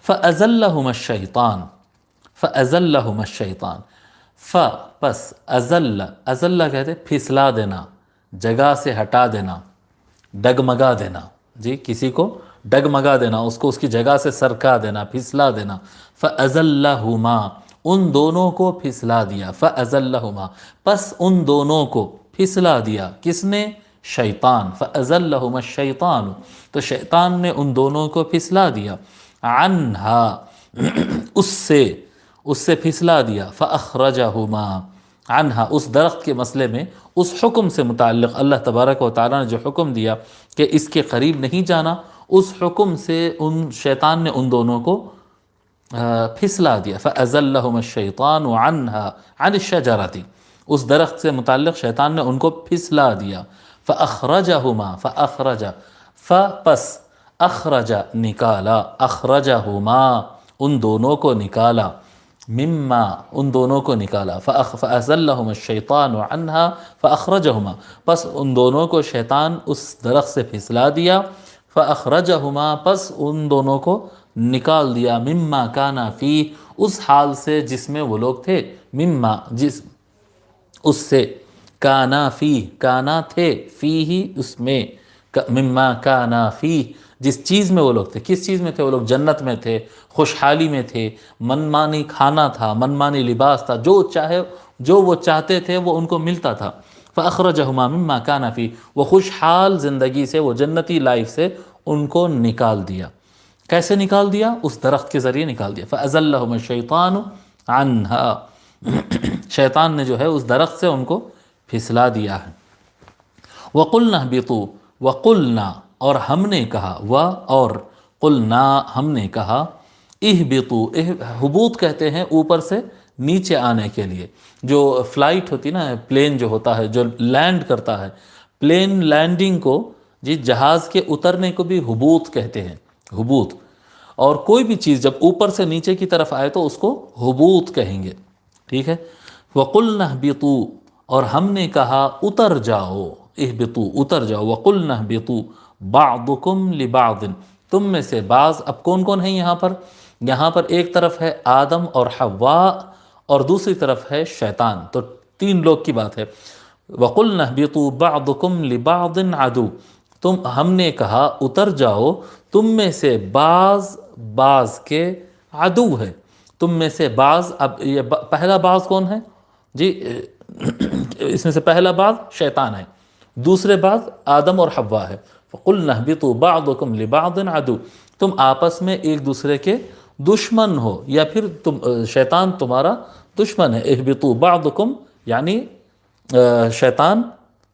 فَأَزَلَّهُمَا الشَّيْطَانُ فَأَزَلَّهُمَا الشَّيْطَانُ پس ازل کہتے پھسلا دینا، جگہ سے ہٹا دینا، ڈگمگا دینا، جی کسی کو ڈگمگا دینا، اس کو اس کی جگہ سے سرکا دینا، پھسلا دینا۔ فَأَزَلَّهُمَا ان دونوں کو پھسلا دیا، فَأَزَلَّهُمَا پس ان دونوں کو پھسلا دیا، کس نے؟ شیطان۔ فَأَزَلَّهُمَا الشَّيْطَانُ تو شیطان نے ان دونوں کو پھسلا دیا، عنہا اس سے پھسلا دیا، فَأَخْرَجَهُمَا عنہا اس درخت کے مسئلے میں اس حکم سے متعلق اللہ تبارک و تعالیٰ نے جو حکم دیا کہ اس کے قریب نہیں جانا، اس حکم سے شیطان نے ان دونوں کو پھسلا دیا۔ فَأَزَلَّهُمَا الشَّيْطَانُ عَنْهَا عَنِ الشَّجَرَةِ اس درخت سے متعلق شیطان نے ان کو پھسلا دیا۔ فَأَخْرَجَ پس اخرج نکالا، اخرجہما ان دونوں کو نکالا، مما ان دونوں کو نکالا، فَأَزَلَّهُمَا الشَّيْطَانُ عَنْهَا فَأَخْرَجَهُمَا پس ان دونوں کو شیطان اس درخت سے پھسلا دیا، فَأَخْرَجَهُمَا پس ان دونوں کو نکال دیا، مما کانا فیہ اس حال سے جس میں وہ لوگ تھے، مما جس اس سے، کانا فیہ کانا تھے، فیہ اس میں، مما کانا فیہ جس چیز میں وہ لوگ تھے۔ کس چیز میں تھے وہ لوگ؟ جنت میں تھے، خوشحالی میں تھے، منمانی کھانا تھا، منمانی لباس تھا، جو وہ چاہتے تھے وہ ان کو ملتا تھا۔ فَأَخْرَجَهُمَا مِمَّا كَانَ فِيهِ وہ خوشحال زندگی سے، وہ جنتی لائف سے ان کو نکال دیا۔ کیسے نکال دیا؟ اس درخت کے ذریعے نکال دیا۔ فَأَزَلَّهُمَا الشَّيْطَانُ عَنْهَا شیطان نے جو ہے اس درخت سے ان کو پھسلا دیا ہے۔ وَقُلْنَا اهْبِطُوا وَقُلْنَا اور ہم نے کہا، اور قلنا ہم نے کہا، اہبطوا حبوط کہتے ہیں اوپر سے نیچے آنے کے لیے، جو فلائٹ ہوتی نا، پلین جو ہوتا ہے جو لینڈ کرتا ہے، پلین لینڈنگ کو جی جہاز کے اترنے کو بھی حبوط کہتے ہیں، حبوط۔ اور کوئی بھی چیز جب اوپر سے نیچے کی طرف آئے تو اس کو حبوط کہیں گے، ٹھیک ہے۔ وَقُلْنَا اهْبِطُوا اور ہم نے کہا اتر جاؤ، اہبطوا اتر جاؤ، وَقُلْنَا اهْبِطُوا بَعْضُكُمْ لِبَعْضٍ تم میں سے بعض، اب کون کون ہیں یہاں پر؟ یہاں پر ایک طرف ہے آدم اور حوا اور دوسری طرف ہے شیطان، تو تین لوگ کی بات ہے۔ وَقُلْنَا اهْبِطُوا بَعْضُكُمْ لِبَعْضٍ عَدُوٌّ ہم نے کہا اتر جاؤ، تم میں سے بعض کے عدو ہے، تم میں سے بعض۔ اب یہ پہلا بعض کون ہے جی؟ اس میں سے پہلا بعض شیطان ہے، دوسرے بعض آدم اور حوا ہے۔ فَقُلْنَا اهْبِطُوا بَعْضُكُمْ لِبَعْضٍ عَدُوٌّ تم آپس میں ایک دوسرے کے دشمن ہو، یا پھر شیطان تمہارا دشمن ہے۔ اهْبِطُوا بَعْضُكُمْ یعنی شیطان،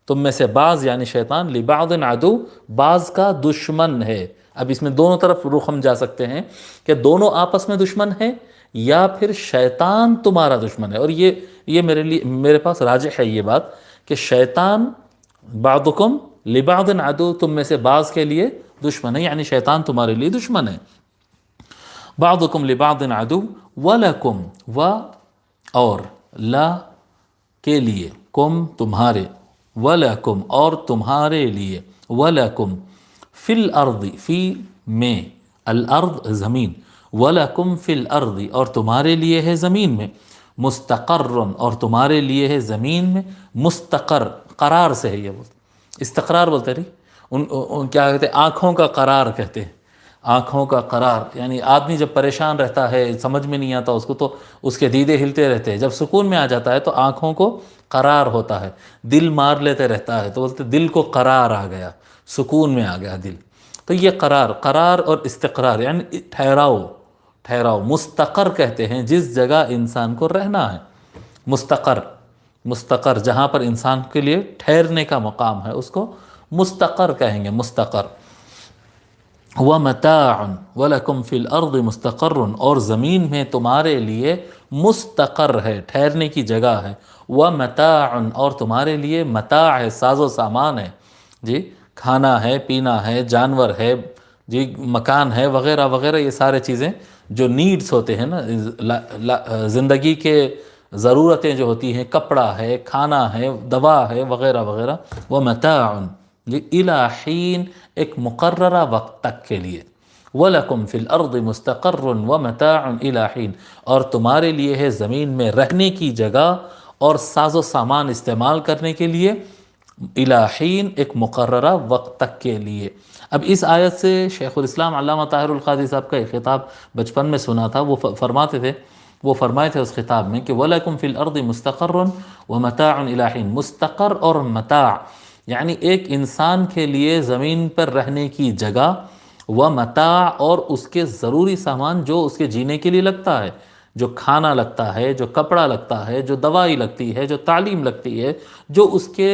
تم میں سے بعض یعنی شیطان، لِبَعْضٍ عَدُوٌّ بعض کا دشمن ہے۔ اب اس میں دونوں طرف رخ ہم جا سکتے ہیں کہ دونوں آپس میں دشمن ہیں، یا پھر شیطان تمہارا دشمن ہے۔ اور یہ میرے پاس راجح ہے یہ بات کہ شیطان بعضکم لبعض عدو تم میں سے بعض کے لیے دشمن ہے، یعنی شیطان تمہارے لیے دشمن ہے۔ بعضکم لبعض عدو ولکم اور لا کے لیے، کم تمہارے، ولکم اور تمہارے لیے، ولکم فی الارض فی میں، الارض زمین، وَلَكُمْ فِي الْأَرْضِ اور تمہارے لیے ہے زمین میں، مستقر اور تمہارے لیے ہے زمین میں، مستقر قرار سے ہے، یہ بولتے استقرار بولتے رہی، کیا کہتے ہیں؟ آنکھوں کا قرار کہتے ہیں، آنکھوں کا قرار یعنی آدمی جب پریشان رہتا ہے، سمجھ میں نہیں آتا اس کو، تو اس کے دیدے ہلتے رہتے ہیں، جب سکون میں آ جاتا ہے تو آنکھوں کو قرار ہوتا ہے، دل مار لیتے رہتا ہے تو بولتے دل کو قرار آ گیا، سکون میں آ گیا دل۔ تو یہ قرار اور استقرار یعنی ٹھہراؤ، مستقر کہتے ہیں جس جگہ انسان کو رہنا ہے، مستقر جہاں پر انسان کے لیے ٹھہرنے کا مقام ہے اس کو مستقر کہیں گے، مستقر۔ وَمَتَاعٌ وَلَكُمْ فِي الْأَرْضِ مُسْتَقَرٌ اور زمین میں تمہارے لیے مستقر ہے، ٹھہرنے کی جگہ ہے، وَمَتَاعٌ اور تمہارے لیے متاع ہے، ساز و سامان ہے، جی کھانا ہے، پینا ہے، جانور ہے، جی مکان ہے، وغیرہ وغیرہ، یہ سارے چیزیں جو نیڈز ہوتے ہیں نا، زندگی کے ضرورتیں جو ہوتی ہیں، کپڑا ہے، کھانا ہے، دوا ہے، وغیرہ وغیرہ، وہ متاع جی الی حین ایک مقررہ وقت تک کے لیے، وَلَكُمْ فِي الْأَرْضِ مُسْتَقَرٌّ وَمَتَاعٌ إِلَىٰ حِينٍ، اور تمہارے لیے ہے زمین میں رہنے کی جگہ اور ساز و سامان استعمال کرنے کے لیے، إِلَىٰ حِين، ایک مقررہ وقت تک کے لیے۔ اب اس آیت سے شیخ الاسلام علامہ طاہر القادری صاحب کا ایک خطاب بچپن میں سنا تھا، وہ فرمائے تھے اس خطاب میں کہ وَلَكُمْ فِي الْأَرْضِ مُسْتَقَرٌّ وَمَتَاعٌ إِلَىٰ حِينٍ، مستقر اور متاع یعنی ایک انسان کے لیے زمین پر رہنے کی جگہ، ومتاع اور اس کے ضروری سامان جو اس کے جینے کے لیے لگتا ہے، جو کھانا لگتا ہے، جو کپڑا لگتا ہے، جو دوائی لگتی ہے، جو تعلیم لگتی ہے، جو اس کے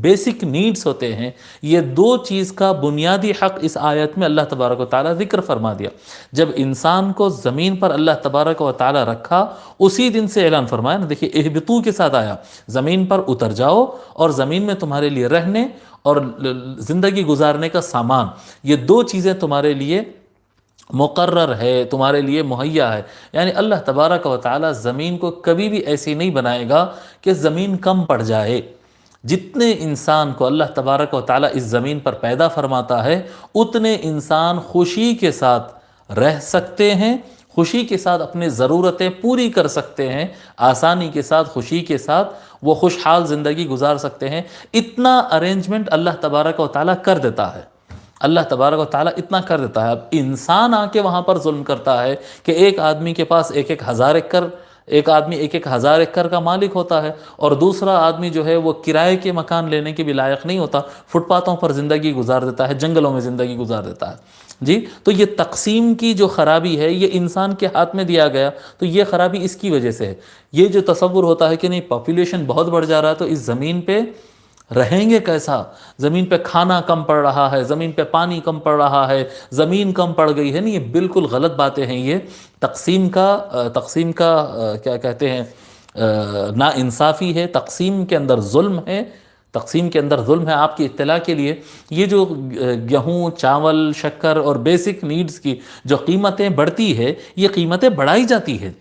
بیسک نیڈز ہوتے ہیں، یہ دو چیز کا بنیادی حق اس آیت میں اللہ تبارک و تعالیٰ ذکر فرما دیا۔ جب انسان کو زمین پر اللہ تبارک و تعالیٰ رکھا، اسی دن سے اعلان فرمایا نا، دیکھیے اہبطوا کے ساتھ آیا، زمین پر اتر جاؤ اور زمین میں تمہارے لیے رہنے اور زندگی گزارنے کا سامان، یہ دو چیزیں تمہارے لیے مقرر ہے، تمہارے لیے مہیا ہے۔ یعنی اللہ تبارک و تعالیٰ زمین کو کبھی بھی ایسی نہیں بنائے گا کہ زمین کم پڑ جائے۔ جتنے انسان کو اللہ تبارک و تعالیٰ اس زمین پر پیدا فرماتا ہے، اتنے انسان خوشی کے ساتھ رہ سکتے ہیں، خوشی کے ساتھ اپنی ضرورتیں پوری کر سکتے ہیں، آسانی کے ساتھ، خوشی کے ساتھ وہ خوشحال زندگی گزار سکتے ہیں۔ اتنا ارینجمنٹ اللہ تبارک و تعالیٰ کر دیتا ہے، اللہ تبارک و تعالیٰ اتنا کر دیتا ہے۔ اب انسان آ کے وہاں پر ظلم کرتا ہے کہ ایک آدمی کے پاس ایک آدمی ایک ہزار ایکڑ کا مالک ہوتا ہے، اور دوسرا آدمی جو ہے وہ کرائے کے مکان لینے کے بھی لائق نہیں ہوتا، فٹ پاتھوں پر زندگی گزار دیتا ہے، جنگلوں میں زندگی گزار دیتا ہے۔ جی، تو یہ تقسیم کی جو خرابی ہے، یہ انسان کے ہاتھ میں دیا گیا، تو یہ خرابی اس کی وجہ سے ہے۔ یہ جو تصور ہوتا ہے کہ نہیں پاپولیشن بہت بڑھ جا رہا ہے تو اس زمین پہ رہیں گے کیسا، زمین پہ کھانا کم پڑ رہا ہے، زمین پہ پانی کم پڑ رہا ہے، زمین کم پڑ گئی ہے، نہیں، یہ بالکل غلط باتیں ہیں۔ یہ تقسیم کا کیا کہتے ہیں، نا انصافی ہے، تقسیم کے اندر ظلم ہے، تقسیم کے اندر ظلم ہے۔ آپ کی اطلاع کے لیے، یہ جو گیہوں، چاول، شکر اور بیسک نیڈز کی جو قیمتیں بڑھتی ہے، یہ قیمتیں بڑھائی جاتی ہے،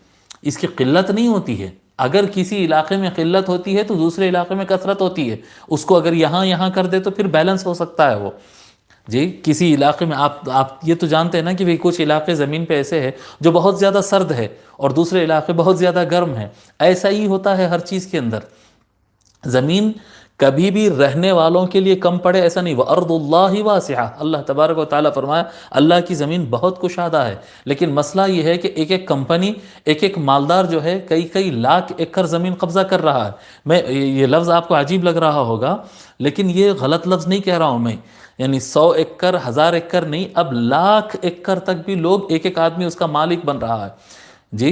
اس کی قلت نہیں ہوتی ہے۔ اگر کسی علاقے میں قلت ہوتی ہے تو دوسرے علاقے میں کثرت ہوتی ہے، اس کو اگر یہاں کر دے تو پھر بیلنس ہو سکتا ہے وہ۔ جی، کسی علاقے میں آپ یہ تو جانتے ہیں نا کہ کچھ علاقے زمین پہ ایسے ہیں جو بہت زیادہ سرد ہے اور دوسرے علاقے بہت زیادہ گرم ہیں، ایسا ہی ہوتا ہے ہر چیز کے اندر۔ زمین کبھی بھی رہنے والوں کے لیے کم پڑے ایسا نہیں۔ وَأَرْضُ اللَّهِ وَاسِعَةٌ، اللہ تبارک و تعالیٰ فرمایا اللہ کی زمین بہت کشادہ ہے، لیکن مسئلہ یہ ہے کہ ایک کمپنی، ایک مالدار جو ہے کئی لاکھ ایکڑ زمین قبضہ کر رہا ہے۔ یہ لفظ آپ کو عجیب لگ رہا ہوگا، لیکن یہ غلط لفظ نہیں کہہ رہا ہوں میں، یعنی 100 ایکڑ، 1000 ایکڑ نہیں، اب لاکھ ایکڑ تک بھی لوگ ایک آدمی اس کا مالک بن رہا ہے۔ جی،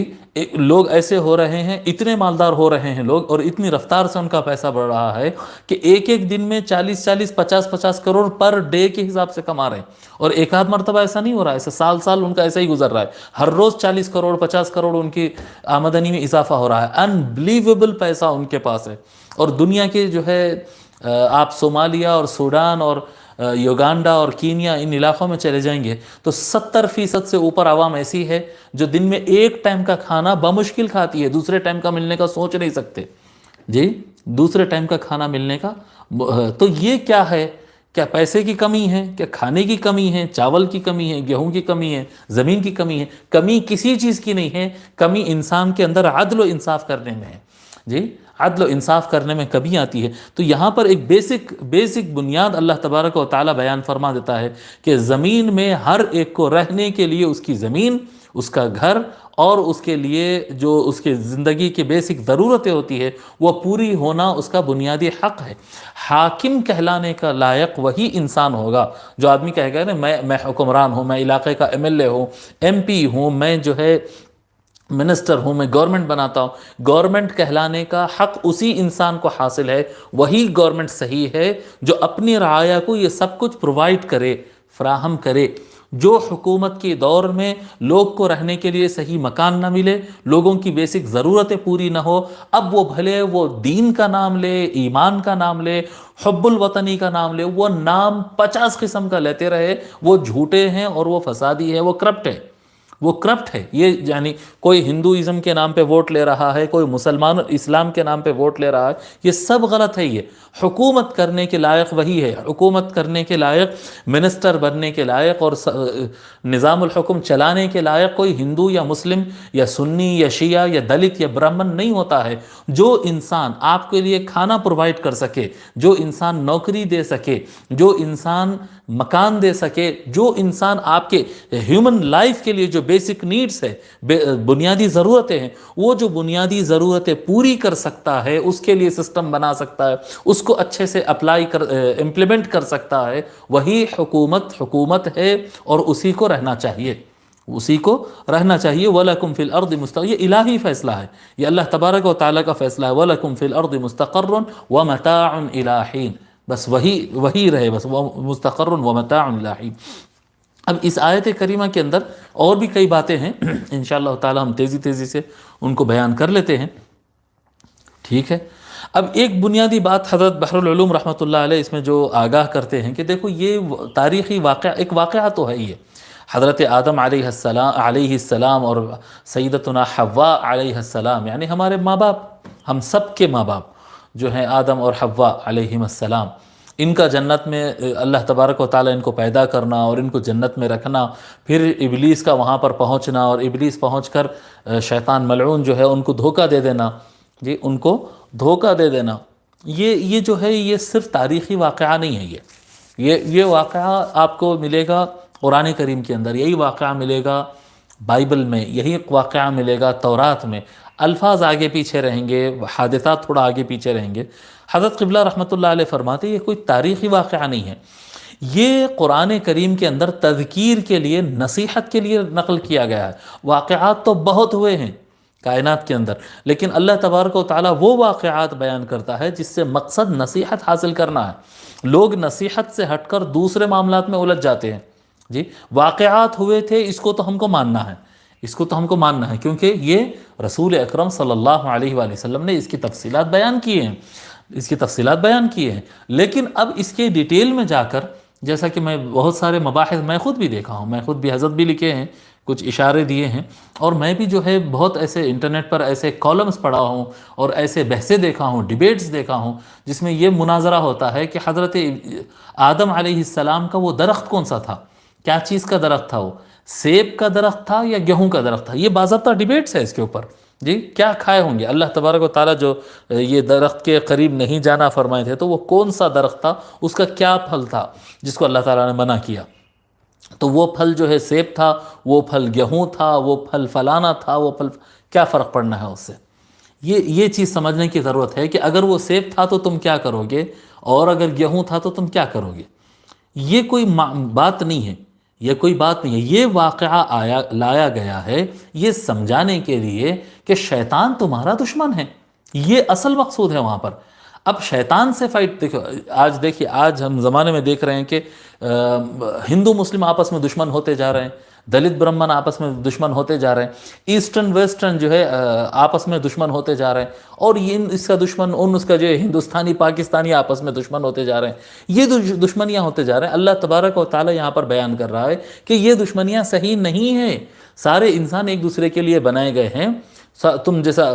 لوگ ایسے ہو رہے ہیں، اتنے مالدار ہو رہے ہیں لوگ، اور اتنی رفتار سے ان کا پیسہ بڑھ رہا ہے کہ ایک دن میں 40 50 کروڑ پر ڈے کے حساب سے کما رہے ہیں، اور ایک آدھ مرتبہ ایسا نہیں ہو رہا ہے، ایسے سال ان کا ایسا ہی گزر رہا ہے، ہر روز 40 کروڑ 50 کروڑ ان کی آمدنی میں اضافہ ہو رہا ہے۔ انبلیویبل پیسہ ان کے پاس ہے۔ اور دنیا کے جو ہے آپ صومالیہ اور سوڈان اور یوگانڈا اور کینیا، ان علاقوں میں چلے جائیں گے تو 70% سے اوپر عوام ایسی ہے جو دن میں ایک ٹائم کا کھانا بمشکل کھاتی ہے، دوسرے ٹائم کا ملنے کا سوچ نہیں سکتے۔ جی، دوسرے ٹائم کا کھانا ملنے کا، تو یہ کیا ہے؟ کیا پیسے کی کمی ہے؟ کیا کھانے کی کمی ہے؟ چاول کی کمی ہے؟ گیہوں کی کمی ہے؟ زمین کی کمی ہے؟ کمی کسی چیز کی نہیں ہے، کمی انسان کے اندر عدل و انصاف کرنے میں ہے۔ جی، عدل و انصاف کرنے میں کمی آتی ہے۔ تو یہاں پر ایک بیسک بنیاد اللہ تبارک و تعالیٰ بیان فرما دیتا ہے کہ زمین میں ہر ایک کو رہنے کے لیے اس کی زمین، اس کا گھر، اور اس کے لیے جو اس کے زندگی کی بیسک ضرورتیں ہوتی ہے وہ پوری ہونا اس کا بنیادی حق ہے۔ حاکم کہلانے کا لائق وہی انسان ہوگا جو آدمی کہے گا نا میں حکمران ہوں، میں علاقے کا MLA ہوں، MP ہوں، میں جو ہے منسٹر ہوں، میں گورنمنٹ بناتا ہوں۔ گورنمنٹ کہلانے کا حق اسی انسان کو حاصل ہے، وہی گورنمنٹ صحیح ہے جو اپنی رعایا کو یہ سب کچھ پرووائڈ کرے، فراہم کرے۔ جو حکومت کے دور میں لوگ کو رہنے کے لیے صحیح مکان نہ ملے، لوگوں کی بیسک ضرورتیں پوری نہ ہو، اب وہ بھلے وہ دین کا نام لے، ایمان کا نام لے، حب الوطنی کا نام لے، وہ نام 50 قسم کا لیتے رہے، وہ جھوٹے ہیں اور وہ فسادی ہے، وہ کرپٹ ہے۔ وہ کرپٹ ہے. یہ یعنی کوئی ہندوازم کے نام پہ ووٹ لے رہا ہے، کوئی مسلمان اسلام کے نام پہ ووٹ لے رہا ہے، یہ سب غلط ہے. یہ حکومت کرنے کے لائق وہی ہے، حکومت کرنے کے لائق، منسٹر بننے کے لائق اور نظام الحکم چلانے کے لائق کوئی ہندو یا مسلم یا سنی یا شیعہ یا دلت یا برہمن نہیں ہوتا ہے. جو انسان آپ کے لیے کھانا پرووائڈ کر سکے، جو انسان نوکری دے سکے، جو انسان مکان دے سکے، جو انسان آپ کے ہیومن لائف کے لیے جو بیسک نیڈز ہے، بنیادی ضرورتیں ہیں، وہ جو بنیادی ضرورتیں پوری کر سکتا ہے، اس کے لیے سسٹم بنا سکتا ہے، اس کو اچھے سے امپلیمنٹ کر سکتا ہے، وہی حکومت ہے اور اسی کو رہنا چاہیے، اسی کو رہنا چاہیے. وَلَكُمْ فِي الْأَرْضِ مُسْتَقَرٌّ، یہ الہی فیصلہ ہے، یہ اللہ تبارک و تعالیٰ کا فیصلہ ہے. وَلَكُمْ فِي الْأَرْضِ مُسْتَقَرٌّ وَمَتَاعٌ إِلَىٰ حِينٍ، بس وہی رہے، بس مستقر ومتاع إِلَىٰ حِينٍ. اب اس آیت کریمہ کے اندر اور بھی کئی باتیں ہیں، انشاءاللہ تعالی ہم تیزی سے ان کو بیان کر لیتے ہیں. ٹھیک ہے. اب ایک بنیادی بات حضرت بحر العلوم رحمۃ اللہ علیہ اس میں جو آگاہ کرتے ہیں کہ دیکھو یہ تاریخی واقعہ، ایک واقعہ تو ہے یہ، حضرت آدم علیہ السلام اور سیدتنا حوا علیہ السلام، یعنی ہمارے ماں باپ، ہم سب کے ماں باپ جو ہیں آدم اور حوا علیہم السلام، ان کا جنت میں اللہ تبارک و تعالیٰ ان کو پیدا کرنا اور ان کو جنت میں رکھنا، پھر ابلیس کا وہاں پر پہنچنا اور ابلیس پہنچ کر شیطان ملعون جو ہے ان کو دھوکہ دے دینا، جی ان کو دھوکہ دے دینا. یہ جو ہے یہ صرف تاریخی واقعہ نہیں ہے، یہ واقعہ آپ کو ملے گا قرآن کریم کے اندر، یہی واقعہ ملے گا بائبل میں، یہی واقعہ ملے گا تورات میں. الفاظ آگے پیچھے رہیں گے، حادثات تھوڑا آگے پیچھے رہیں گے. حضرت قبلہ رحمۃ اللہ علیہ فرماتے یہ کوئی تاریخی واقعہ نہیں ہے، یہ قرآن کریم کے اندر تذکیر کے لیے، نصیحت کے لیے نقل کیا گیا ہے. واقعات تو بہت ہوئے ہیں کائنات کے اندر، لیکن اللہ تبارک و تعالیٰ وہ واقعات بیان کرتا ہے جس سے مقصد نصیحت حاصل کرنا ہے. لوگ نصیحت سے ہٹ کر دوسرے معاملات میں الجھ جاتے ہیں. جی واقعات ہوئے تھے، اس کو تو ہم کو ماننا ہے، اس کو تو ہم کو ماننا ہے، کیونکہ یہ رسول اکرم صلی اللہ علیہ وآلہ وسلم نے اس کی تفصیلات بیان کیے ہیں. لیکن اب اس کے ڈیٹیل میں جا کر، جیسا کہ میں بہت سارے مباحث میں خود بھی دیکھا ہوں، میں خود بھی حضرت بھی لکھے ہیں، کچھ اشارے دیے ہیں، اور میں بھی جو ہے بہت ایسے انٹرنیٹ پر ایسے کالمز پڑھا ہوں اور ایسے بحثیں دیکھا ہوں، ڈیبیٹس دیکھا ہوں، جس میں یہ مناظرہ ہوتا ہے کہ حضرت آدم علیہ السلام کا وہ درخت کون سا تھا، کیا چیز کا درخت تھا، وہ سیب کا درخت تھا یا گیہوں کا درخت تھا. یہ باضابطہ ڈیبیٹس ہے اس کے اوپر. جی کیا کھائے ہوں گے؟ اللہ تبارک و تعالیٰ جو یہ درخت کے قریب نہیں جانا فرمائے تھے، تو وہ کون سا درخت تھا، اس کا کیا پھل تھا جس کو اللہ تعالیٰ نے منع کیا. تو وہ پھل جو ہے سیب تھا، وہ پھل گیہوں تھا، وہ پھل فلانا تھا، وہ پھل کیا فرق پڑنا ہے اس سے. یہ چیز سمجھنے کی ضرورت ہے کہ اگر وہ سیب تھا تو تم کیا کرو گے، اور اگر گیہوں تھا تو تم کیا کرو گے. یہ کوئی بات نہیں ہے، یہ کوئی بات نہیں ہے. یہ واقعہ لایا گیا ہے یہ سمجھانے کے لیے کہ شیطان تمہارا دشمن ہے، یہ اصل مقصود ہے وہاں پر. اب شیطان سے فائٹ دیکھیے آج ہم زمانے میں دیکھ رہے ہیں کہ ہندو مسلم آپس میں دشمن ہوتے جا رہے ہیں، دلت برہمن آپس میں دشمن ہوتے جا رہے ہیں، ایسٹرن ویسٹرن جو ہے آپس میں دشمن ہوتے جا رہے ہیں، اور یہ اس کا دشمن اس کا جو ہے ہندوستانی پاکستانی آپس میں دشمن ہوتے جا رہے ہیں. یہ دشمنیاں ہوتے جا رہے ہیں. اللہ تبارک و تعالیٰ یہاں پر بیان کر رہا ہے کہ یہ دشمنیاں صحیح نہیں ہیں. سارے انسان ایک دوسرے کے لیے بنائے گئے ہیں. تم جیسا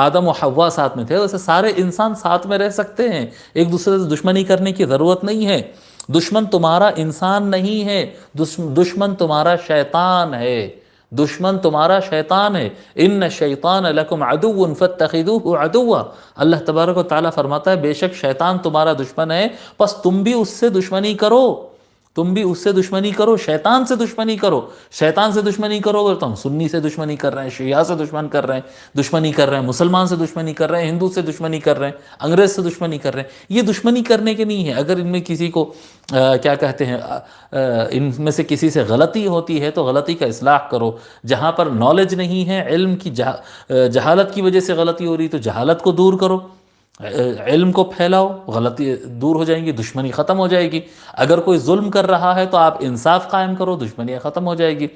آدم و حوا ساتھ میں تھے، ویسے سارے انسان ساتھ میں رہ سکتے ہیں. ایک دوسرے سے دشمنی کرنے کی ضرورت نہیں ہے. دشمن تمہارا انسان نہیں ہے، دشمن تمہارا شیطان ہے. دشمن تمہارا شیطان ہے. ان الشیطان لکم عدو فاتخذوہ عدوا. اللہ تبارک و تعالیٰ فرماتا ہے بے شک شیطان تمہارا دشمن ہے، پس تم بھی اس سے دشمنی کرو، تم بھی اس سے دشمنی کرو، شیطان سے دشمنی کرو. شیطان سے دشمنی کرو گے تو ہم سنی سے دشمنی کر رہے ہیں، شیعہ سے دشمنی کر رہے ہیں، مسلمان سے دشمنی کر رہے ہیں، ہندو سے دشمنی کر رہے ہیں، انگریز سے دشمنی کر رہے ہیں. یہ دشمنی کرنے کے نہیں ہے. اگر ان میں کسی کو کیا کہتے ہیں ان میں سے کسی سے غلطی ہوتی ہے تو غلطی کا اصلاح کرو. جہاں پر نالج نہیں ہے، علم کی جہالت کی وجہ سے غلطی ہو رہی تو جہالت کو دور کرو، علم کو پھیلاؤ، غلطی دور ہو جائیں گی، دشمنی ختم ہو جائے گی. اگر کوئی ظلم کر رہا ہے تو آپ انصاف قائم کرو، دشمنی ختم ہو جائے گی.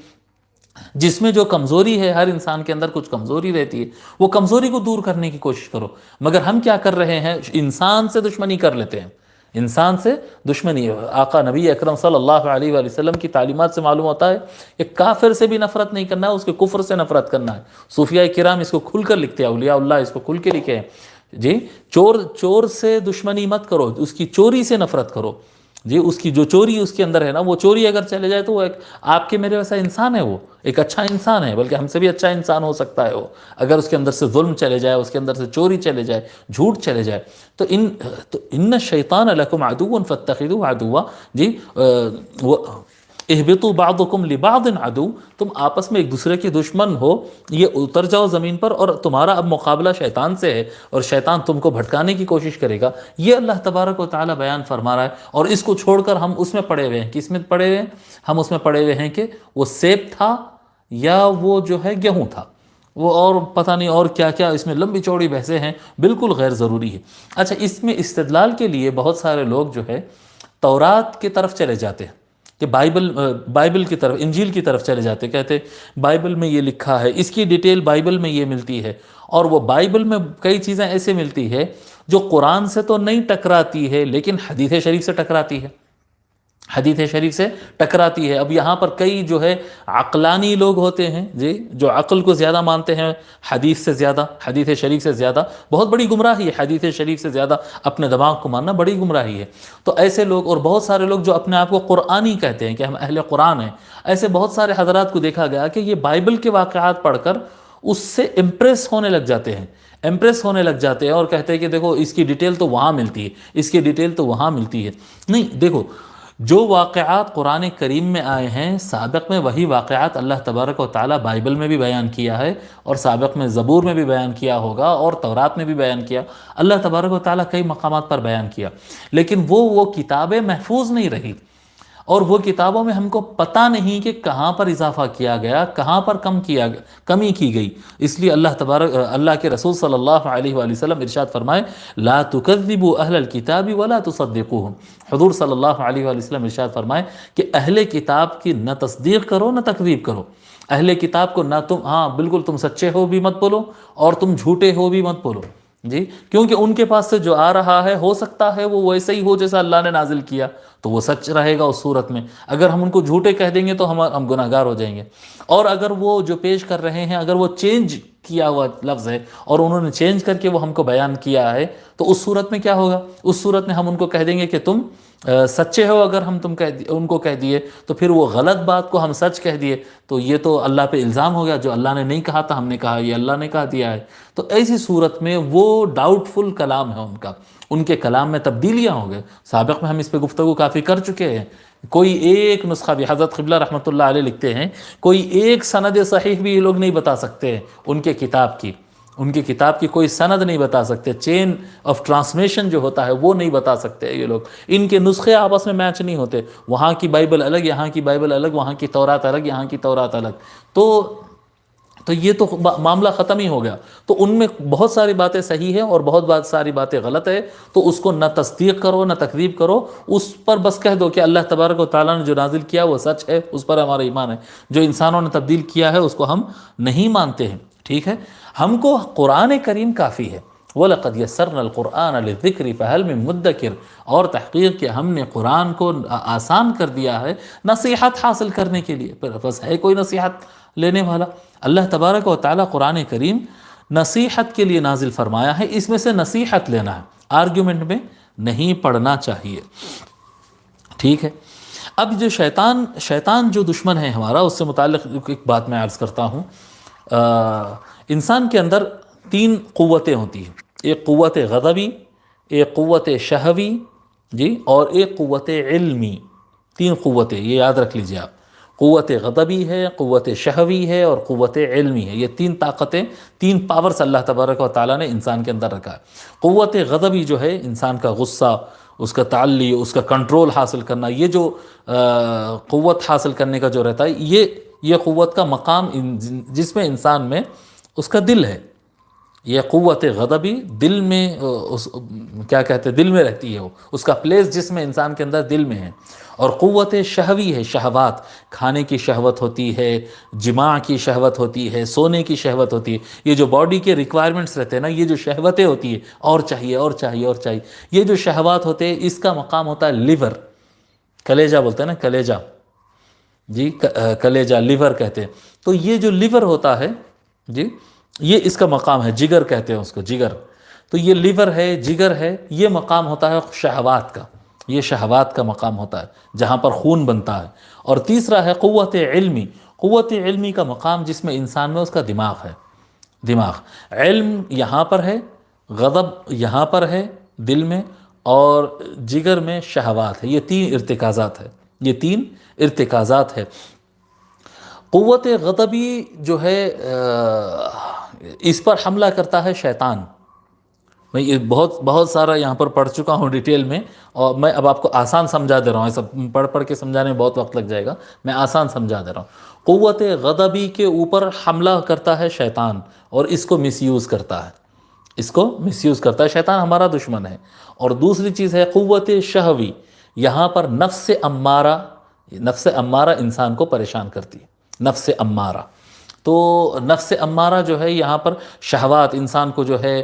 جس میں جو کمزوری ہے، ہر انسان کے اندر کچھ کمزوری رہتی ہے، وہ کمزوری کو دور کرنے کی کوشش کرو. مگر ہم کیا کر رہے ہیں، انسان سے دشمنی کر لیتے ہیں. انسان سے دشمنی ہے۔ آقا نبی اکرم صلی اللہ علیہ وآلہ وسلم کی تعلیمات سے معلوم ہوتا ہے کہ کافر سے بھی نفرت نہیں کرنا ہے، اس کے کفر سے نفرت کرنا ہے۔ صوفیاء کرام اس کو کھل کر لکھتے ہیں، اولیاء اللہ اس کو کھل کے لکھے ہیں جی۔ چور سے دشمنی مت کرو، اس کی چوری سے نفرت کرو جی۔ اس کی جو چوری اس کے اندر ہے نا، وہ چوری اگر چلے جائے تو وہ ایک آپ کے میرے ویسا انسان ہے، وہ ایک اچھا انسان ہے، بلکہ ہم سے بھی اچھا انسان ہو سکتا ہے وہ۔ اگر اس کے اندر سے ظلم چلے جائے، اس کے اندر سے چوری چلے جائے، جھوٹ چلے جائے، تو ان الشیطان لکم عدو فاتخذوه عدوا جی۔ اہبطوا بعضکم لبعض عدو، تم آپس میں ایک دوسرے کے دشمن ہو، یہ اتر جاؤ زمین پر، اور تمہارا اب مقابلہ شیطان سے ہے، اور شیطان تم کو بھٹکانے کی کوشش کرے گا۔ یہ اللہ تبارک و تعالی بیان فرما رہا ہے، اور اس کو چھوڑ کر ہم اس میں پڑے ہوئے ہیں۔ کس میں پڑے ہوئے ہیں؟ ہم اس میں پڑے ہوئے ہیں کہ وہ سیب تھا یا وہ جو ہے گیہوں تھا، وہ اور پتہ نہیں اور کیا کیا، اس میں لمبی چوڑی بحثیں ہیں، بالکل غیر ضروری ہے۔ اچھا، اس میں استدلال کے لیے بہت سارے لوگ جو ہے تورات کی طرف چلے جاتے ہیں، کہ بائبل کی طرف، انجیل کی طرف چلے جاتے، کہتے بائبل میں یہ لکھا ہے، اس کی ڈیٹیل بائبل میں یہ ملتی ہے، اور وہ بائبل میں کئی چیزیں ایسے ملتی ہے جو قرآن سے تو نہیں ٹکراتی ہے لیکن حدیث شریف سے ٹکراتی ہے، حدیث شریف سے ٹکراتی ہے۔ اب یہاں پر کئی جو ہے عقلانی لوگ ہوتے ہیں جی، جو عقل کو زیادہ مانتے ہیں حدیث سے زیادہ، حدیث شریف سے زیادہ، بہت بڑی گمراہی ہے حدیث شریف سے زیادہ اپنے دماغ کو ماننا، بڑی گمراہی ہے۔ تو ایسے لوگ، اور بہت سارے لوگ جو اپنے آپ کو قرآنی کہتے ہیں کہ ہم اہل قرآن ہیں، ایسے بہت سارے حضرات کو دیکھا گیا کہ یہ بائبل کے واقعات پڑھ کر اس سے امپریس ہونے لگ جاتے ہیں، اور کہتے ہیں کہ دیکھو اس کی ڈیٹیل تو وہاں ملتی ہے، اس کی ڈیٹیل تو وہاں ملتی ہے۔ نہیں، دیکھو جو واقعات قرآن کریم میں آئے ہیں سابق میں، وہی واقعات اللہ تبارک و تعالیٰ بائبل میں بھی بیان کیا ہے، اور سابق میں زبور میں بھی بیان کیا ہوگا، اور تورات میں بھی بیان کیا، اللہ تبارک و تعالیٰ کئی مقامات پر بیان کیا، لیکن وہ کتابیں محفوظ نہیں رہی، اور وہ کتابوں میں ہم کو پتہ نہیں کہ کہاں پر اضافہ کیا گیا، کہاں پر کمی کی گئی۔ اس لیے اللہ کے رسول صلی اللہ علیہ وآلہ وسلم ارشاد فرمائے، لا تکذبوا اہل الکتاب ولا تصدقوہم۔ حضور صلی اللہ علیہ وآلہ وسلم ارشاد فرمائے کہ اہل کتاب کی نہ تصدیق کرو نہ تکذیب کرو۔ اہل کتاب کو نہ تم، ہاں بالکل تم سچے ہو بھی مت بولو، اور تم جھوٹے ہو بھی مت بولو جی، کیونکہ ان کے پاس سے جو آ رہا ہے ہو سکتا ہے وہ ویسے ہی ہو جیسا اللہ نے نازل کیا، تو وہ سچ رہے گا اس صورت میں۔ اگر ہم ان کو جھوٹے کہہ دیں گے تو ہم گناہ گار ہو جائیں گے، اور اگر وہ جو پیش کر رہے ہیں اگر وہ چینج کیا ہوا لفظ ہے اور انہوں نے چینج کر کے وہ ہم کو بیان کیا ہے، تو اس صورت میں کیا ہوگا؟ اس صورت میں ہم ان کو کہہ دیں گے کہ تم سچے ہو، اگر ہم ان کو کہہ دیے تو پھر وہ غلط بات کو ہم سچ کہہ دیے، تو یہ تو اللہ پہ الزام ہو گیا، جو اللہ نے نہیں کہا تھا ہم نے کہا، یہ اللہ نے کہہ دیا ہے۔ تو ایسی صورت میں وہ ڈاؤٹ فل کلام ہے ان کے کلام میں تبدیلیاں ہو گئے۔ سابق میں ہم اس پہ گفتگو کافی کر چکے ہیں۔ کوئی ایک نسخہ بھی، حضرت قبلہ رحمۃ اللہ علیہ لکھتے ہیں، کوئی ایک سند صحیح بھی یہ لوگ نہیں بتا سکتے ان کی کتاب کی کوئی سند نہیں بتا سکتے، چین آف ٹرانسمیشن جو ہوتا ہے وہ نہیں بتا سکتے یہ لوگ، ان کے نسخے آپس میں میچ نہیں ہوتے، وہاں کی بائبل الگ، یہاں کی بائبل الگ، وہاں کی تورات الگ، یہاں کی تورات الگ، تو یہ تو معاملہ ختم ہی ہو گیا۔ تو ان میں بہت ساری باتیں صحیح ہیں اور بہت ساری باتیں غلط ہے، تو اس کو نہ تصدیق کرو نہ تکذیب کرو، اس پر بس کہہ دو کہ اللہ تبارک و تعالیٰ نے جو نازل کیا وہ سچ ہے، اس پر ہمارا ایمان ہے، جو انسانوں نے تبدیل کیا ہے اس کو ہم نہیں مانتے ہیں، ٹھیک ہے۔ ہم کو قرآن کریم کافی ہے، وَلَقَدْ يَسَّرْنَا الْقُرْآنَ لِلذِّكْرِ فَهَلْ مِن مُدَّكِرٍ، اور تحقیق کہ ہم نے قرآن کو آسان کر دیا ہے نصیحت حاصل کرنے کے لیے، پھر بس ہے کوئی نصیحت لینے والا؟ اللہ تبارک و تعالیٰ قرآن کریم نصیحت کے لیے نازل فرمایا ہے، اس میں سے نصیحت لینا ہے، آرگیومنٹ میں نہیں پڑھنا چاہیے، ٹھیک ہے۔ اب جو شیطان جو دشمن ہے ہمارا، اس سے متعلق ایک بات میں عرض کرتا ہوں۔ انسان کے اندر 3 قوتیں ہوتی ہیں، ایک قوت غضبی، ایک قوت شہوی جی، اور ایک قوت علمی۔ 3 قوتیں، یہ یاد رکھ لیجئے آپ، قوت غضبی ہے، قوت شہوی ہے، اور قوت علمی ہے۔ یہ 3 طاقتیں، 3 پاورز اللہ تبارک و تعالیٰ نے انسان کے اندر رکھا ہے۔ قوت غضبی جو ہے انسان کا غصہ، اس کا تعلی، اس کا کنٹرول حاصل کرنا، یہ جو قوت حاصل کرنے کا جو رہتا ہے، یہ قوت کا مقام جس میں انسان میں اس کا دل ہے، یہ قوت غضبی دل میں کیا کہتے ہیں، دل میں رہتی ہے، وہ اس کا پلیس جس میں انسان کے اندر دل میں ہے۔ اور قوت شہوی ہے، شہوات، کھانے کی شہوت ہوتی ہے، جماع کی شہوت ہوتی ہے، سونے کی شہوت ہوتی ہے، یہ جو باڈی کے ریکوائرمنٹس رہتے ہیں نا، یہ جو شہوتیں ہوتی ہیں، اور چاہیے اور چاہیے اور چاہیے، یہ جو شہوات ہوتے ہیں، اس کا مقام ہوتا ہے لیور، کلیجہ بولتے ہیں نا، کلیجہ، جی کلیجہ، لیور کہتے ہیں۔ تو یہ جو لیور ہوتا ہے جی، یہ اس کا مقام ہے، جگر کہتے ہیں اس کو، جگر۔ تو یہ لیور ہے، جگر ہے، یہ مقام ہوتا ہے شہوات کا، یہ شہوات کا مقام ہوتا ہے جہاں پر خون بنتا ہے۔ اور تیسرا ہے قوت علمی، قوت علمی کا مقام جس میں انسان میں اس کا دماغ ہے، دماغ، علم یہاں پر ہے، غضب یہاں پر ہے دل میں، اور جگر میں شہوات ہے۔ یہ تین ارتکازات ہے، یہ تین ارتکازات ہے۔ قوت غضبی جو ہے اس پر حملہ کرتا ہے شیطان۔ میں یہ بہت سارا یہاں پر پڑھ چکا ہوں ڈیٹیل میں، اور میں اب آپ کو آسان سمجھا دے رہا ہوں، ایسا پڑھ کے سمجھانے میں بہت وقت لگ جائے گا، میں آسان سمجھا دے رہا ہوں۔ قوت غضبی کے اوپر حملہ کرتا ہے شیطان، اور اس کو مس یوز کرتا ہے، اس کو مس یوز کرتا ہے، شیطان ہمارا دشمن ہے۔ اور دوسری چیز ہے قوت شہوی، یہاں پر نفس امارہ، نفس امارہ انسان کو پریشان کرتی ہے، نفس امارہ۔ تو نفس امارہ جو ہے یہاں پر شہوات، انسان کو جو ہے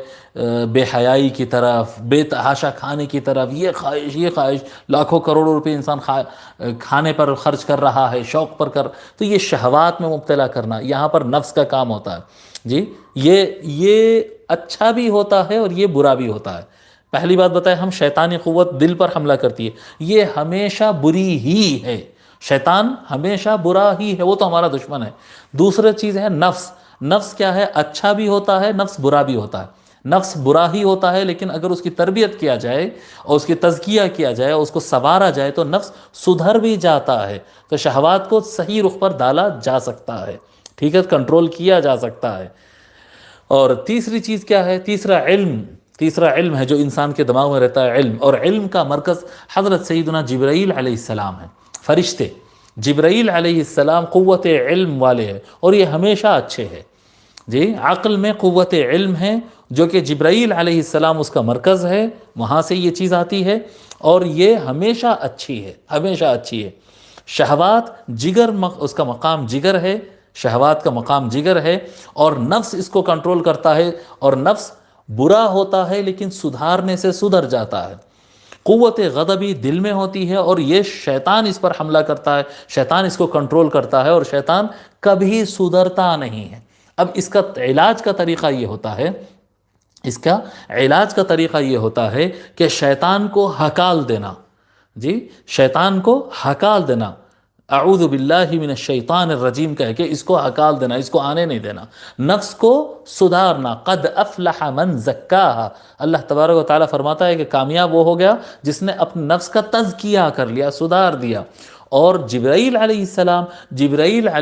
بے حیائی کی طرف، بے تحاشا کھانے کی طرف، یہ خواہش یہ خواہش، لاکھوں کروڑوں روپے انسان کھانے پر خرچ کر رہا ہے، شوق پر کر، تو یہ شہوات میں مبتلا کرنا یہاں پر نفس کا کام ہوتا ہے جی۔ یہ اچھا بھی ہوتا ہے اور یہ برا بھی ہوتا ہے۔ پہلی بات بتائیں، ہم شیطانی قوت دل پر حملہ کرتی ہے، یہ ہمیشہ بری ہی ہے، شیطان ہمیشہ برا ہی ہے، وہ تو ہمارا دشمن ہے۔ دوسری چیز ہے نفس، نفس کیا ہے، اچھا بھی ہوتا ہے، نفس برا بھی ہوتا ہے۔ نفس برا ہی ہوتا ہے، لیکن اگر اس کی تربیت کیا جائے اور اس کی تزکیہ کیا جائے اور اس کو سنوارا جائے تو نفس سدھر بھی جاتا ہے، تو شہوات کو صحیح رخ پر ڈالا جا سکتا ہے، ٹھیک ہے، کنٹرول کیا جا سکتا ہے۔ اور تیسری چیز کیا ہے، تیسرا علم، تیسرا علم ہے جو انسان کے دماغ میں رہتا ہے، علم، اور علم کا مرکز حضرت سیدنا جبرائیل علیہ السلام ہے، فرشتے جبرائیل علیہ السلام قوت علم والے ہیں، اور یہ ہمیشہ اچھے ہیں جی۔ عقل میں قوت علم ہے جو کہ جبرائیل علیہ السلام اس کا مرکز ہے، وہاں سے یہ چیز آتی ہے، اور یہ ہمیشہ اچھی ہے، ہمیشہ اچھی ہے۔ شہوات، جگر، اس کا مقام جگر ہے، شہوات کا مقام جگر ہے، اور نفس اس کو کنٹرول کرتا ہے، اور نفس برا ہوتا ہے لیکن سدھارنے سے سدھر جاتا ہے۔ قوت غضبی دل میں ہوتی ہے، اور یہ شیطان اس پر حملہ کرتا ہے، شیطان اس کو کنٹرول کرتا ہے، اور شیطان کبھی سدھرتا نہیں ہے۔ اب اس کا علاج کا طریقہ یہ ہوتا ہے، اس کا علاج کا طریقہ یہ ہوتا ہے کہ شیطان کو ہکال دینا جی، شیطان کو ہکال دینا، اعوذ باللہ من الشیطان الرجیم کہہ کے اس کو ہکال دینا، اس کو آنے نہیں دینا، نفس کو سدھارنا۔ قد افلح من زکاہا، اللہ تبارک و تعالیٰ فرماتا ہے کہ کامیاب وہ ہو گیا جس نے اپنے نفس کا تزکیہ کر لیا، سدھار دیا۔ اور جبرائیل علیہ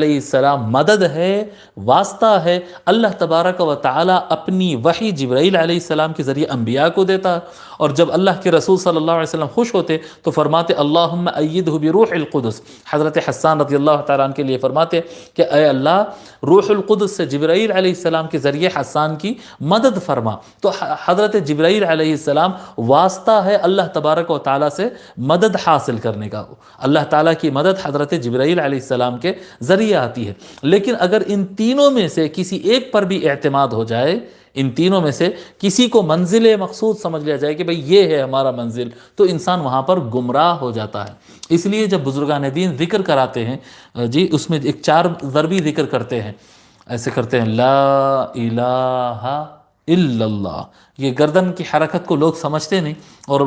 السلام مدد ہے، واسطہ ہے، اللہ تبارک و تعالیٰ اپنی وحی جبرائیل علیہ السلام کے ذریعے انبیاء کو دیتا ہے، اور جب اللہ کے رسول صلی اللہ علیہ وسلم خوش ہوتے تو فرماتے اللہم ایدہ بروح القدس، حضرت حسان رضی اللہ تعالیٰ عنہ کے لیے فرماتے کہ اے اللہ روح القدس سے جبرائیل علیہ السلام کے ذریعے حسان کی مدد فرما۔ تو حضرت جبرائیل علیہ السلام واسطہ ہے اللہ تبارک و تعالیٰ سے مدد حاصل کرنے کا، اللہ تعالیٰ کی مدد حضرت جبرائیل علیہ السلام کے ذریعے آتی ہے۔ لیکن اگر ان تینوں میں سے کسی ایک پر بھی اعتماد ہو جائے، ان تینوں میں سے کسی کو منزل مقصود سمجھ لیا جائے کہ بھئی یہ ہے ہمارا منزل، تو انسان وہاں پر گمراہ ہو جاتا ہے۔ اس لیے جب بزرگان دین ذکر کراتے ہیں جی، اس میں ایک 4 ضربی ذکر کرتے ہیں، ایسے کرتے ہیں لا الہ الا اللہ۔ یہ گردن کی حرکت کو لوگ سمجھتے نہیں، اور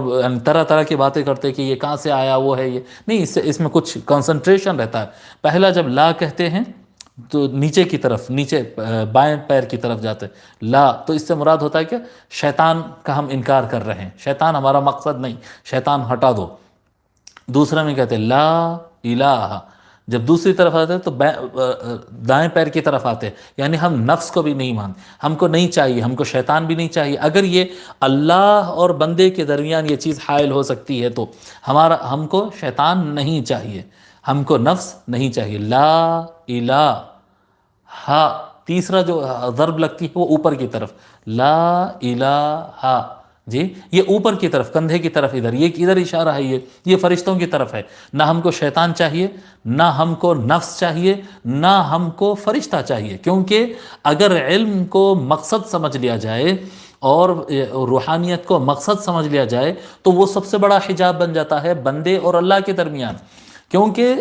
طرح طرح کی باتیں کرتے کہ یہ کہاں سے آیا، وہ ہے یہ نہیں، اس میں کچھ کنسنٹریشن رہتا ہے۔ پہلا جب لا کہتے ہیں تو نیچے کی طرف، نیچے بائیں پیر کی طرف جاتے ہیں لا، تو اس سے مراد ہوتا ہے کہ شیطان کا ہم انکار کر رہے ہیں، شیطان ہمارا مقصد نہیں، شیطان ہٹا دو۔ دوسرا میں کہتے ہیں لا الہ، جب دوسری طرف آتے ہیں تو دائیں پیر کی طرف آتے ہیں، یعنی ہم نفس کو بھی نہیں مانتے، ہم کو نہیں چاہیے، ہم کو شیطان بھی نہیں چاہیے۔ اگر یہ اللہ اور بندے کے درمیان یہ چیز حائل ہو سکتی ہے تو ہم کو شیطان نہیں چاہیے، ہم کو نفس نہیں چاہیے۔ لا الہ، تیسرا جو ضرب لگتی ہے وہ اوپر کی طرف، لا الہ، جی یہ اوپر کی طرف، کندھے کی طرف، ادھر یہ ادھر اشارہ ہے، یہ فرشتوں کی طرف ہے۔ نہ ہم کو شیطان چاہیے، نہ ہم کو نفس چاہیے، نہ ہم کو فرشتہ چاہیے، کیونکہ اگر علم کو مقصد سمجھ لیا جائے اور روحانیت کو مقصد سمجھ لیا جائے تو وہ سب سے بڑا حجاب بن جاتا ہے بندے اور اللہ کے درمیان، کیونکہ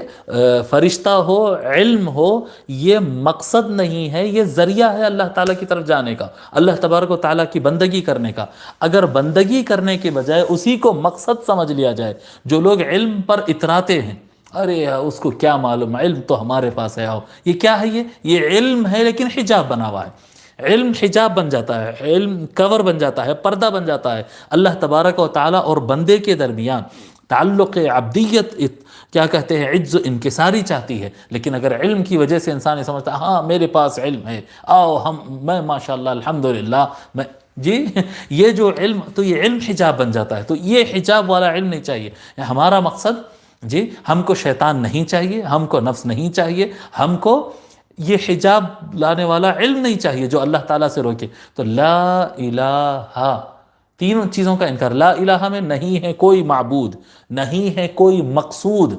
فرشتہ ہو، علم ہو، یہ مقصد نہیں ہے، یہ ذریعہ ہے اللہ تعالیٰ کی طرف جانے کا، اللہ تبارک و تعالیٰ کی بندگی کرنے کا۔ اگر بندگی کرنے کے بجائے اسی کو مقصد سمجھ لیا جائے، جو لوگ علم پر اتراتے ہیں، ارے اس کو کیا معلوم، علم تو ہمارے پاس ہے، آؤ، یہ کیا ہے، یہ علم ہے لیکن حجاب بنا ہوا ہے۔ علم حجاب بن جاتا ہے، علم کور بن جاتا ہے، پردہ بن جاتا ہے اللہ تبارک و تعالیٰ اور بندے کے درمیان۔ تعلق عبدیت کیا کہتے ہیں، عجز و انکساری چاہتی ہے، لیکن اگر علم کی وجہ سے انسان یہ سمجھتا ہے ہاں میرے پاس علم ہے، آؤ میں ماشاءاللہ الحمدللہ میں، جی یہ جو علم، تو یہ علم حجاب بن جاتا ہے۔ تو یہ حجاب والا علم نہیں چاہیے ہمارا مقصد، جی ہم کو شیطان نہیں چاہیے، ہم کو نفس نہیں چاہیے، ہم کو یہ حجاب لانے والا علم نہیں چاہیے جو اللہ تعالیٰ سے روکے۔ تو لا الہ، تینوں چیزوں کا انکار۔ لا الہ میں نہیں ہے کوئی معبود، نہیں ہے کوئی مقصود،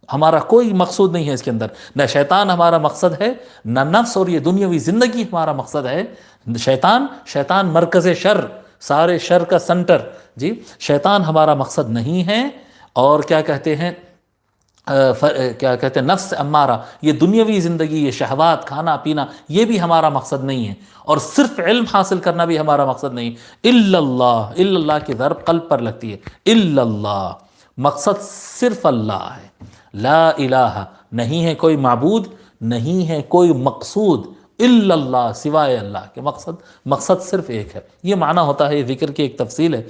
ہمارا کوئی مقصود نہیں ہے اس کے اندر، نہ شیطان ہمارا مقصد ہے، نہ نفس اور یہ دنیاوی زندگی ہمارا مقصد ہے۔ شیطان مرکز شر، سارے شر کا سنٹر، جی شیطان ہمارا مقصد نہیں ہے۔ اور کیا کہتے ہیں، نفس امارہ، یہ دنیاوی زندگی، یہ شہوات، کھانا پینا، یہ بھی ہمارا مقصد نہیں ہے، اور صرف علم حاصل کرنا بھی ہمارا مقصد نہیں۔ الا اللہ کی ضرب قلب پر لگتی ہے، الا اللہ، مقصد صرف اللہ ہے۔ لا الہ، نہیں ہے کوئی معبود، نہیں ہے کوئی مقصود، الا اللہ، سوائے اللہ کے، مقصد صرف ایک ہے۔ یہ معنی ہوتا ہے، یہ ذکر کی ایک تفصیل ہے